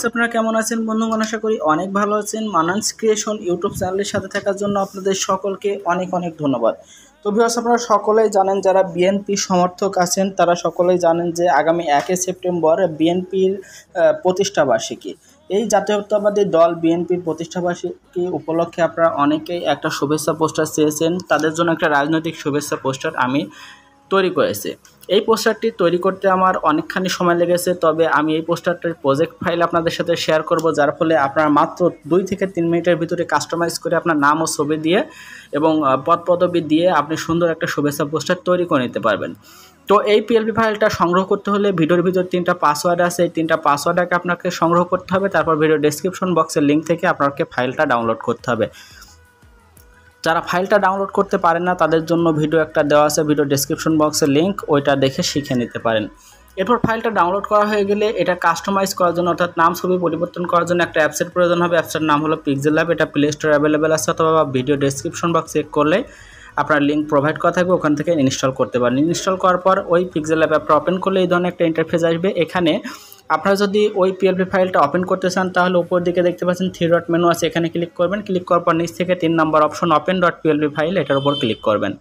আপনারা কেমন আছেন বন্ধুগণ? আশা করি অনেক ভালো আছেন। মানানস ক্রিয়েশন ইউটিউব চ্যানেলের সাথে থাকার জন্য আপনাদের সকলকে অনেক অনেক ধন্যবাদ। তো ভিউয়ার্স, আপনারা সকলেই জানেন, যারা বিএনপি সমর্থক আছেন তারা সকলেই জানেন যে আগামী 1 সেপ্টেম্বর বিএনপির প্রতিষ্ঠাবার্ষিকী। এই জাতীয়তাবাদী দল বিএনপির প্রতিষ্ঠাবার্ষিকী উপলক্ষে আপনারা অনেকেই একটা শুভেচ্ছা পোস্টার চেয়েছেন। তাদের জন্য একটা রাজনৈতিক শুভেচ্ছা পোস্টার আমি তৈরি করেছে। এই পোস্টারটি তৈরি করতে আমার অনেকখানি সময় লেগেছে, তবে আমি এই পোস্টারটির প্রজেক্ট ফাইল আপনাদের সাথে শেয়ার করব, যার ফলে আপনারা মাত্র 2 থেকে 3 মিনিটের ভিতরে কাস্টমাইজ করে আপনার নাম ও ছবি দিয়ে এবং পদ পদবি দিয়ে আপনি সুন্দর একটা শুভেচ্ছা পোস্টার তৈরি করে নিতে পারবেন। তো এই পিএলপি ফাইলটা সংগ্রহ করতে হলে ভিডিওর ভিতর 3টা পাসওয়ার্ড আছে, এই 3টা পাসওয়ার্ডকে আপনাকে সংগ্রহ করতে হবে। তারপর ভিডিও ডেসক্রিপশন বক্সের লিঙ্ক থেকে আপনাকে ফাইলটা ডাউনলোড করতে হবে। যারা ফাইলটা ডাউনলোড করতে পারেন না তাদের জন্য ভিডিও একটা দেওয়া আছে, ভিডিও ডেসক্রিপশন বক্সের লিঙ্ক, ওইটা দেখে শিখে নিতে পারেন। এরপর ফাইলটা ডাউনলোড করা হয়ে গেলে এটা কাস্টমাইজ করার জন্য, অর্থাৎ নাম ছবি পরিবর্তন করার জন্য একটা অ্যাপসের প্রয়োজন হবে। অ্যাপসের নাম হলো পিক্সেল ল্যাব। এটা প্লে স্টোরে অ্যাভেলেবেল আছে, অথবা ভিডিও ডেসক্রিপশন বক্স চেক করলে আপনার লিঙ্ক প্রোভাইড করা থাকবে, ওখান থেকে ইনস্টল করতে পারেন। ইনস্টল করার পর ওই পিক্সেল ল্যাব অ্যাপটা ওপেন করলে এই ধরনের একটা ইন্টারফেস আসবে। এখানে আপনারা যদি ওই পিএলপি ফাইলটা ওপেন করতে চান তাহলে উপর দিকে দেখতে পাচ্ছেন 3 ডট মেনু আছে, এখানে ক্লিক করবেন। ক্লিক করার পর নিচ থেকে 3 নম্বর option open dot PLP file, এটার উপর ক্লিক করবেন।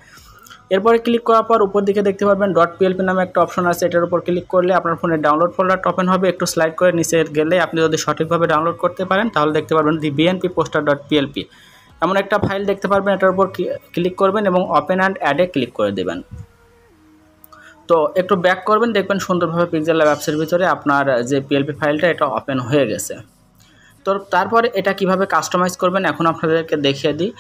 এরপরে ক্লিক করার পর উপর দিকে দেখতে পারবেন ডট পিএলপি নামে একটা অপশন আছে, এটার উপর ক্লিক করলে আপনার ফোনে ডাউনলোড ফোল্ডারটা ওপেন হবে। একটু স্লাইড করে নিচে গেলে আপনি যদি সঠিকভাবে ডাউনলোড করতে পারেন তাহলে দেখতে পারবেন দি বিএনপি পোস্টার ডট পিএলপি এমন একটা ফাইল দেখতে পারবেন। এটার উপর ক্লিক করবেন এবং ওপেন অ্যান্ড অ্যাডে ক্লিক করে দেবেন। তো একটু ব্যাক করবেন, দেখবেন সুন্দরভাবে পিক্সেল ল্যাব অ্যাপসের ভিতরে আপনার যে পিএলপি ফাইলটা এটা ওপেন হয়ে গেছে। তো তারপরে এটা কিভাবে কাস্টমাইজ করবেন এখন আপনাদেরকে দেখিয়ে দিই।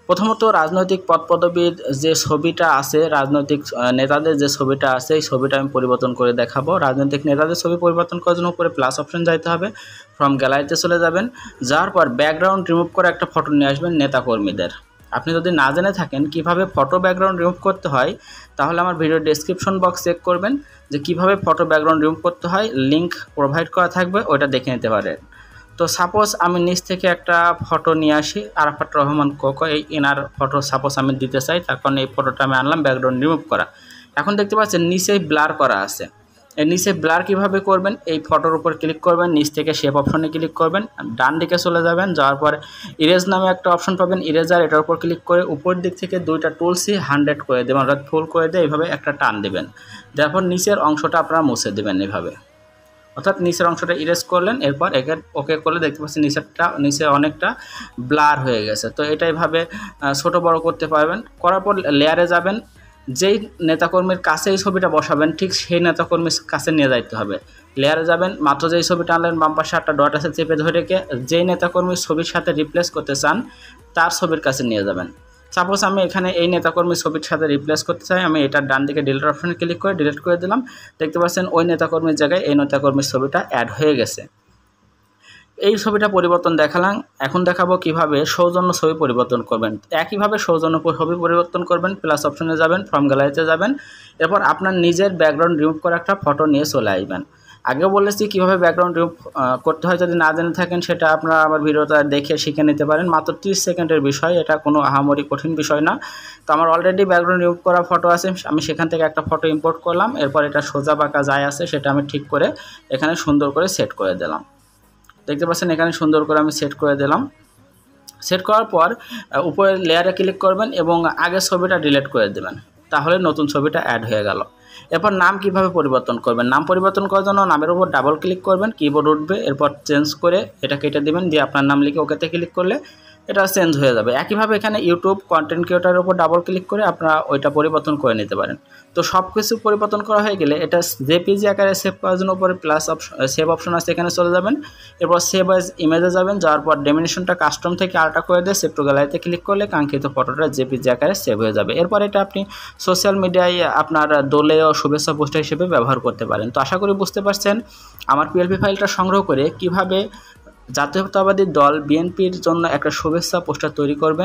প্রথমত রাজনৈতিক পদ পদবীর যে ছবিটা আছে, রাজনৈতিক নেতাদের যে ছবিটা আছে, এই ছবিটা আমি পরিবর্তন করে দেখাবো। রাজনৈতিক নেতাদের ছবি পরিবর্তন করার জন্য উপরে প্লাস অপশন যাইতে হবে, ফ্রম গ্যালারিতে চলে যাবেন। যাওয়ার পর ব্যাকগ্রাউন্ড রিমুভ করে একটা ফটো নিয়ে আসবেন নেতাকর্মীদের। আপনি যদি না জেনে থাকেন কিভাবে ফটো ব্যাকগ্রাউন্ড রিমুভ করতে হয় তাহলে আমার ভিডিও ডেসক্রিপশন বক্স চেক করবেন যে কিভাবে ফটো ব্যাকগ্রাউন্ড রিমুভ করতে হয়, লিঙ্ক প্রোভাইড করা থাকবে, ওইটা দেখে নিতে পারেন। তো সাপোজ আমি নিচ থেকে একটা ফটো নিয়ে আসি, আরাফাত রহমান কোকো, এই এনার ফটো সাপোজ আমি দিতে চাই, তার কারণে এই ফটোটা আমি আনলাম ব্যাকগ্রাউন্ড রিমুভ করা। এখন দেখতে পাচ্ছেন নিচেই ব্লার করা আছে। এই নিচে ব্লার কিভাবে করবেন, এই ফটোর উপর ক্লিক করবেন, নিচ থেকে শেপ অপশনে ক্লিক করবেন, ডান দিকে চলে যাবেন। যাওয়ার পর ইরেজ নামে একটা অপশন পাবেন, ইরেজার, এটার উপর ক্লিক করে উপর দিক থেকে 2টা টুলসই 100 করে দেবেন, অর্থাৎ ফুল করে দিয়ে এইভাবে একটা টান দেবেন। তারপর নিচের অংশটা আপনারা মুছে দেবেন এইভাবে, অর্থাৎ নিচের অংশটা ইরেজ করলেন। এরপর ওকে করলে দেখতে পাচ্ছেন নিচে অনেকটা ব্লার হয়ে গেছে। তো এটা এইভাবে ছোট বড় করতে পারবেন। করার পর লেয়ারে যাবেন, যেই নেতাকর্মীর কাছে এই ছবিটা বসাবেন ঠিক সেই নেতাকর্মীর কাছে নিয়ে যাইতে হবে। লেয়ারে যাবেন, মাত্র যেই ছবিটা আনলেন বাম পাশে একটা ডট আছে, চেপে ধরে রেখে যেই নেতাকর্মীর ছবির সাথে রিপ্লেস করতে চান তার ছবির কাছে নিয়ে যাবেন। সাপোজ আমি এখানে এই নেতাকর্মীর ছবির সাথে রিপ্লেস করতে চাই, আমি এটার ডান দিকে ডিলিট অপশনে ক্লিক করে ডিলিট করে দিলাম। দেখতে পাচ্ছেন ওই নেতাকর্মীর জায়গায় এই নেতাকর্মীর ছবিটা অ্যাড হয়ে গেছে। এই ছবিটা পরিবর্তন দেখালাম, এখন দেখাবো কিভাবে সৌজন্য ছবি পরিবর্তন করবেন। একইভাবে সৌজন্য ছবি পরিবর্তন করবেন, প্লাস অপশনে যাবেন, ফ্রম গ্যালারিতে যাবেন। এরপর আপনার নিজের ব্যাকগ্রাউন্ড রিমুভ করে একটা ফটো নিয়ে চলে আসবেন। আগেও বলেছি কীভাবে ব্যাকগ্রাউন্ড রিমুভ করতে হয়, যদি না জেনে থাকেন সেটা আপনারা আমার ভিডিওটা দেখে শিখে নিতে পারেন। মাত্র 30 সেকেন্ডের বিষয়, এটা কোনো আহামরি কঠিন বিষয় না। তো আমার অলরেডি ব্যাকগ্রাউন্ড রিমুভ করা ফটো আছে, আমি সেখান থেকে একটা ফটো ইম্পোর্ট করলাম। এরপর এটা সোজা বাঁকা যায় আছে সেটা আমি ঠিক করে এখানে সুন্দর করে সেট করে দিলাম। দেখতে পাচ্ছেন এখানে সুন্দর করে আমি সেট করে দিলাম। সেট করার পর উপরে লেয়ারে ক্লিক করবেন এবং আগের ছবিটা ডিলিট করে দেবেন, তাহলে নতুন ছবিটা অ্যাড হয়ে গেল। এরপর নাম কিভাবে পরিবর্তন করবেন, নাম পরিবর্তন করার জন্য নামের উপর ডাবল ক্লিক করবেন, কিবোর্ড উঠবে, এরপর চেঞ্জ করে এটা কেটে দেবেন, দিয়ে আপনার নাম লিখে ওকেতে ক্লিক করলে এটা চেঞ্জ হয়ে যাবে। একইভাবে এখানে ইউটিউব কন্টেন্ট ক্রিয়েটরের উপর ডাবল ক্লিক করে আপনারা ওইটা পরিবর্তন করে নিতে পারেন। তো সব কিছু পরিবর্তন করা হয়ে গেলে এটা জেপিজি আকারে সেভ করার জন্য উপরে প্লাস সেভ অপশন আছে, এখানে চলে যাবেন। এরপর সেভ অ্যাজ ইমেজে যাবেন, যাওয়ার পর ডেমিনেশনটা কাস্টম থেকে আলট্রা করে দিয়ে সেভ টু গ্যালারিতে ক্লিক করলে কাঙ্ক্ষিত ফটোটা জেপিজি আকারে সেভ হয়ে যাবে। এরপর এটা আপনি সোশ্যাল মিডিয়ায় আপনার দলে ও শুভেচ্ছা পোস্টার হিসেবে ব্যবহার করতে পারেন। তো আশা করি বুঝতে পারছেন আমার পিএলপি ফাইলটা সংগ্রহ করে কিভাবে জাতীয়তাবাদী দল বিএনপির জন্য একটা শুভেচ্ছা পোস্টার তৈরি করবেন।